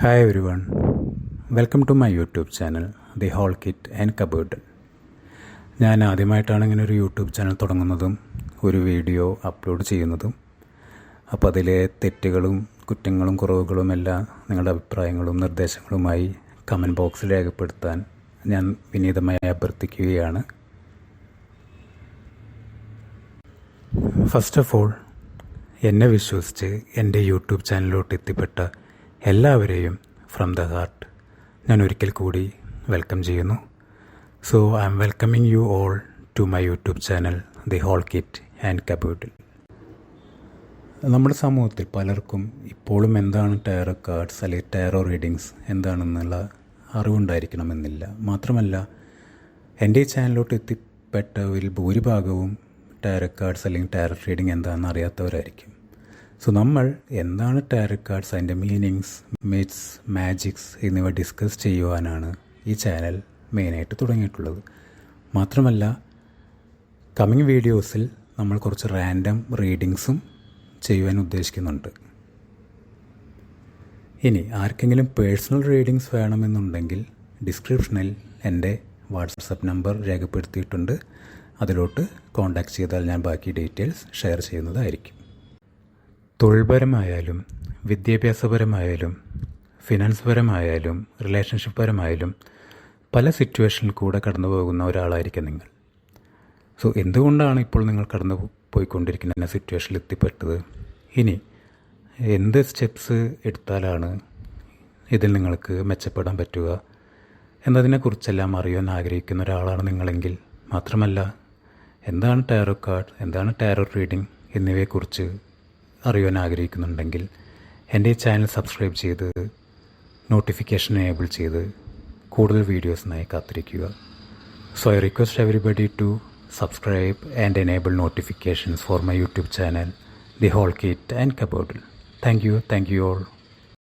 Hi everyone, welcome to my YouTube channel, The Whole Kit and Cupboard. ഞാൻ ആദ്യമായിട്ടാണ് ഇങ്ങനെ ഒരു യൂട്യൂബ് ചാനൽ തുടങ്ങുന്നതും ഒരു വീഡിയോ അപ്ലോഡ് ചെയ്യുന്നതും. അപ്പോൾ അതിലെ തെറ്റുകളും കുറ്റങ്ങളും കുറവുകളും എല്ലാം നിങ്ങളുടെ അഭിപ്രായങ്ങളും നിർദ്ദേശങ്ങളുമായി കമൻറ്റ് ബോക്സിൽ രേഖപ്പെടുത്താൻ ഞാൻ വിനീതമായി അഭ്യർത്ഥിക്കുകയാണ്. ഫസ്റ്റ് ഓഫ് ഓൾ, എന്നെ വിശ്വസിച്ച് എൻ്റെ യൂട്യൂബ് ചാനലിലോട്ട് എത്തിപ്പെട്ട എല്ലാവരെയും ഫ്രം ദ ഹാർട്ട് ഞാൻ ഒരിക്കൽ കൂടി വെൽക്കം ചെയ്യുന്നു. So I'm welcoming you all to my YouTube channel the whole kit and cupboard. നമ്മുടെ സമൂഹത്തിൽ പലർക്കും ഇപ്പോഴും എന്താണ് ടാരോ കാർഡ്സ് അല്ലെങ്കിൽ ടാരോ റീഡിങ്സ് എന്താണെന്നുള്ള അറിവുണ്ടായിരിക്കണമെന്നില്ല. മാത്രമല്ല, എൻ്റെ ഈ ചാനലിലോട്ട് എത്തിപ്പെട്ടവരിൽ ഭൂരിഭാഗവും ടാരോ കാർഡ്സ് അല്ലെങ്കിൽ ടാരോ റീഡിങ് എന്താണെന്ന് അറിയാത്തവരായിരിക്കും. സോ നമ്മൾ എന്താണ് ടാരോ കാർഡ്സ്, അതിൻ്റെ മീനിങ്സ്, മിത്സ്, മാജിക്സ് എന്നിവ ഡിസ്കസ് ചെയ്യുവാനാണ് ഈ ചാനൽ മെയിനായിട്ട് തുടങ്ങിയിട്ടുള്ളത്. മാത്രമല്ല, കമ്മിങ് വീഡിയോസിൽ നമ്മൾ കുറച്ച് റാൻഡം റീഡിങ്സും ചെയ്യുവാൻ ഉദ്ദേശിക്കുന്നുണ്ട്. ഇനി ആർക്കെങ്കിലും പേഴ്സണൽ റീഡിങ്സ് വേണമെന്നുണ്ടെങ്കിൽ ഡിസ്ക്രിപ്ഷനിൽ എൻ്റെ വാട്സപ്പ് നമ്പർ രേഖപ്പെടുത്തിയിട്ടുണ്ട്. അതിലോട്ട് കോൺടാക്റ്റ് ചെയ്താൽ ഞാൻ ബാക്കി ഡീറ്റെയിൽസ് ഷെയർ ചെയ്യുന്നതായിരിക്കും. തൊഴിൽപരമായാലും വിദ്യാഭ്യാസപരമായാലും ഫിനാൻസ് പരമായാലും റിലേഷൻഷിപ്പ് പരമായാലും പല സിറ്റുവേഷനിൽ കൂടെ കടന്നു പോകുന്ന ഒരാളായിരിക്കും നിങ്ങൾ. സോ എന്തുകൊണ്ടാണ് ഇപ്പോൾ നിങ്ങൾ കടന്നു പോയിക്കൊണ്ടിരിക്കുന്ന സിറ്റുവേഷനിൽ എത്തിപ്പെട്ടത്? ഇനി എന്ത് സ്റ്റെപ്സ് എടുത്താലാണ് ഇതിൽ നിങ്ങൾക്ക് മെച്ചപ്പെടാൻ പറ്റുക എന്നതിനെക്കുറിച്ചെല്ലാം അറിയാൻ ആഗ്രഹിക്കുന്ന ഒരാളാണ് നിങ്ങളെങ്കിൽ, മാത്രമല്ല എന്താണ് ടാരോ കാർഡ്, എന്താണ് ടാരോ റീഡിംഗ് എന്നിവയെക്കുറിച്ച് അറിയാൻ ആഗ്രഹിക്കുന്നുണ്ടെങ്കിൽ എൻ്റെ ഈ ചാനൽ സബ്സ്ക്രൈബ് ചെയ്ത് നോട്ടിഫിക്കേഷൻ എനേബിൾ ചെയ്ത് കൂടുതൽ വീഡിയോസിനായി കാത്തിരിക്കുക. So I request everybody to subscribe and enable notifications for my YouTube channel the whole kit and cupboard. Thank you all.